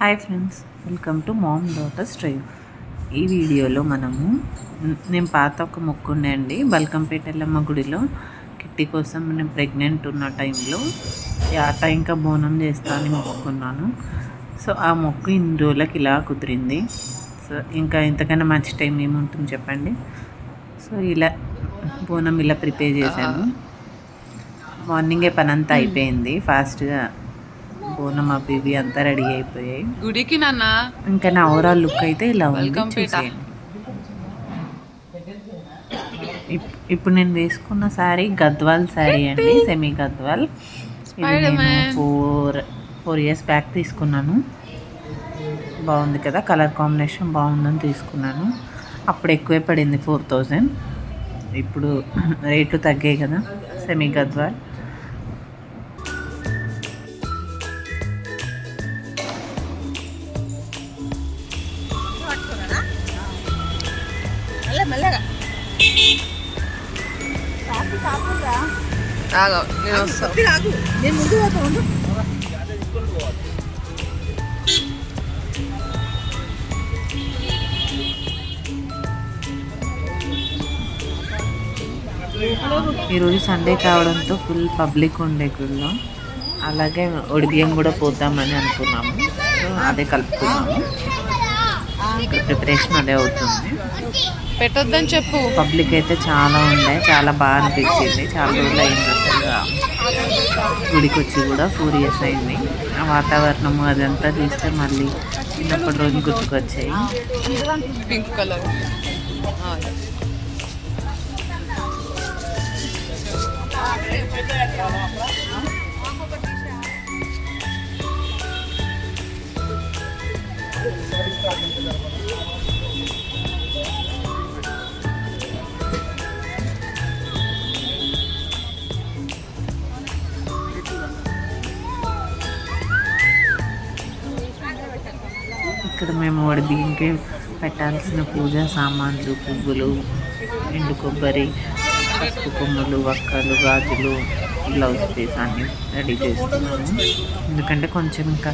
Hi friends, welcome to mom daughters drive. ఈ వీడియోలో నేను పాత ఒక మొక్కు ఉండే అండి, బల్కంపేట ఎల్లమ్మ గుడిలో కిట్టి కోసం నేను ప్రెగ్నెంట్ ఉన్న టైంలో ఆట ఇంకా బోనం చేస్తా అని మొక్కుకున్నాను. సో ఆ మొక్కు ఇన్ని రోజులకి ఇలా కుదిరింది. సో ఇంకా ఇంతకన్నా మంచి టైం ఏముంటుంది చెప్పండి. సో ఇలా బోనం ఇలా ప్రిపేర్ చేశాను. మార్నింగే పని అంతా అయిపోయింది, ఫాస్ట్గా బోనం అవి అంతా రెడీ అయిపోయాయి గుడికి. నాన్న ఇంకా నా ఓవరాల్ లుక్ అయితే ఇలా ఉంది. ఇప్పుడు నేను వేసుకున్న శారీ గద్వాల్ శారీ అండి, సెమీ గద్వాల్. ఇది నేను 4 years బ్యాక్ తీసుకున్నాను. బాగుంది కదా, కలర్ కాంబినేషన్ బాగుందని తీసుకున్నాను. అప్పుడు ఎక్కువే పడింది 4000. ఇప్పుడు రేట్లు తగ్గాయి కదా. సెమీ గద్వాల్ ఈరోజు సండే కావడంతో ఫుల్ పబ్లిక్ ఉండే గుడిలో. అలాగే ఒడిబియ్యం కూడా పోద్దామని అనుకున్నాము. సో అదే కలుపుతున్నాము. ప్రిపరేషన్ అదే అవుతుంది. పెట్టొద్దని చెప్పు. పబ్లిక్ అయితే చాలా ఉండే, చాలా బాగా అనిపించింది. చాలా రోజులు అయింది అసలు గుడికి వచ్చి కూడా. 4 years అయింది. ఆ వాతావరణము అదంతా చూస్తే మళ్ళీ చిన్నప్పటి రోజు గుర్తుకొచ్చాయి. పింక్ కలర్ ఇక్కడ మేము ఒడిబియ్యంకి పెట్టాల్సిన పూజా సామాన్లు, పువ్వులు, ఎండు కొబ్బరి, పసుపు కొమ్ములు, వక్కలు, గాజులు, బ్లౌజ్ పీస్ అన్నీ రెడీ చేస్తున్నాము. ఎందుకంటే కొంచెం ఇంకా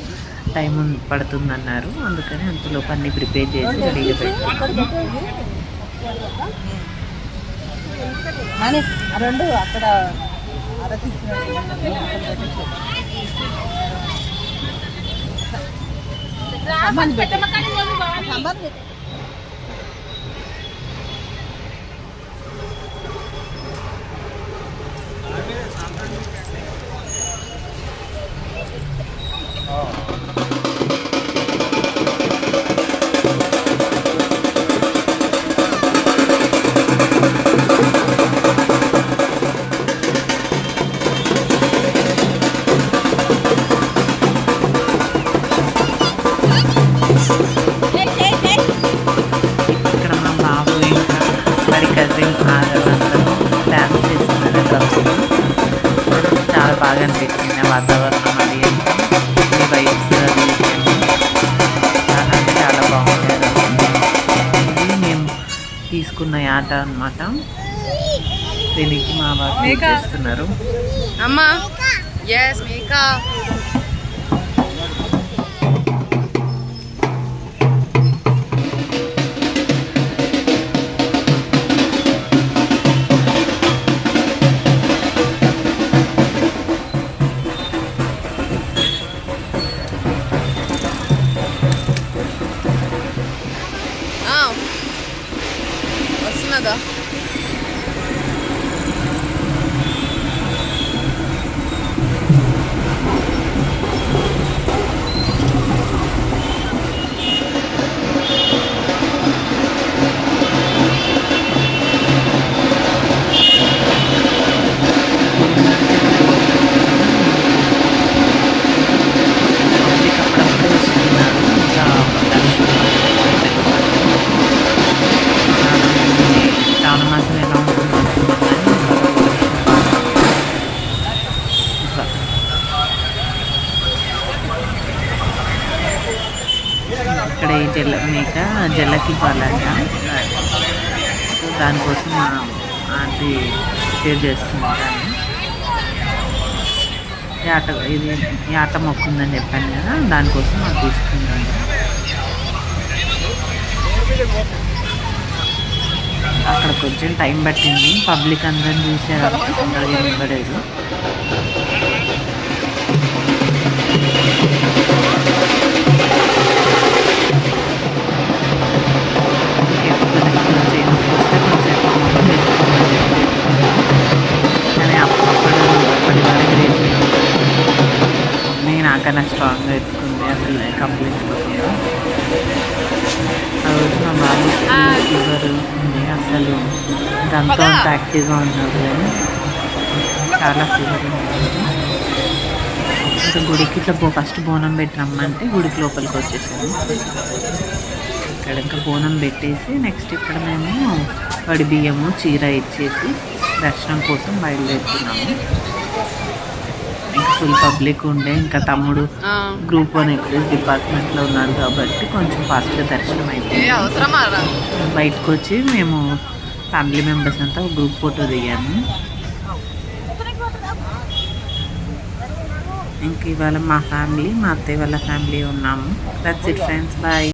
టైం పడుతుందన్నారు, అందుకని అంతలోపు అన్నీ ప్రిపేర్ చేసి రెడీగా పెట్టుకున్నాము. డ్యాన్స్ చేస్తున్నారు డ్రమ్స్. చాలా బాగా అనిపించింది వాతావరణం, అది వైబ్స్ అది చాలా అంటే చాలా బాగుంటుంది. ఇది మేము తీసుకున్న ఆట అన్నమాట. దీనికి మా వారు చేస్తున్నారు. అమ్మా ఎస్ మేకా వస్తున్నదా? ఇక్కడ ఈ జల్లకి ఇవ్వాలంట. సో దానికోసం మా ఆంటీ ప్రిపేర్ చేస్తుంటాను. ఈ ఆట మొక్కుందని చెప్పాను కదా, దానికోసం అది తీసుకుంటాను. అక్కడ కొంచెం టైం పట్టింది, పబ్లిక్ అందరిని చూసారు, అందరికీ నింపలేదు. కానీ అప్పటి వరకు నేను నాకన్నా స్ట్రాంగ్గా ఎత్తుకుంది, అసలు కంప్లీట్ కాకుండా. ఆ రోజు మా బాబు ఫీవర్ ఉంది, అసలు దాంతో అంత యాక్టివ్గా ఉన్నాడు, కానీ చాలా ఫీవర్ ఉంది. ఇంకా గుడికి ఇట్లా ఫస్ట్ బోనం పెట్టి రమ్మంటే గుడికి లోపలికి వచ్చేసాము. ఇక్కడ ఇంకా బోనం పెట్టేసి నెక్స్ట్ ఇక్కడ మేము వడి బియ్యము చీర ఇచ్చేసి దర్శనం కోసం బయలుదేరుతున్నాము. ఇంకా ఫుల్ పబ్లిక్ ఉండే, ఇంకా తమ్ముడు గ్రూప్ 1 ఎక్సైజ్ డిపార్ట్మెంట్లో ఉన్నాడు కాబట్టి కొంచెం ఫాస్ట్గా దర్శనం అయిపోయింది. బయటకు వచ్చి మేము ఫ్యామిలీ మెంబర్స్ అంతా గ్రూప్ ఫోటో దిగాము. ఇంక ఇవాళ మా ఫ్యామిలీ, మా అత్తయ్య వాళ్ళ ఫ్యామిలీ ఉన్నాము. That's it friends, bye.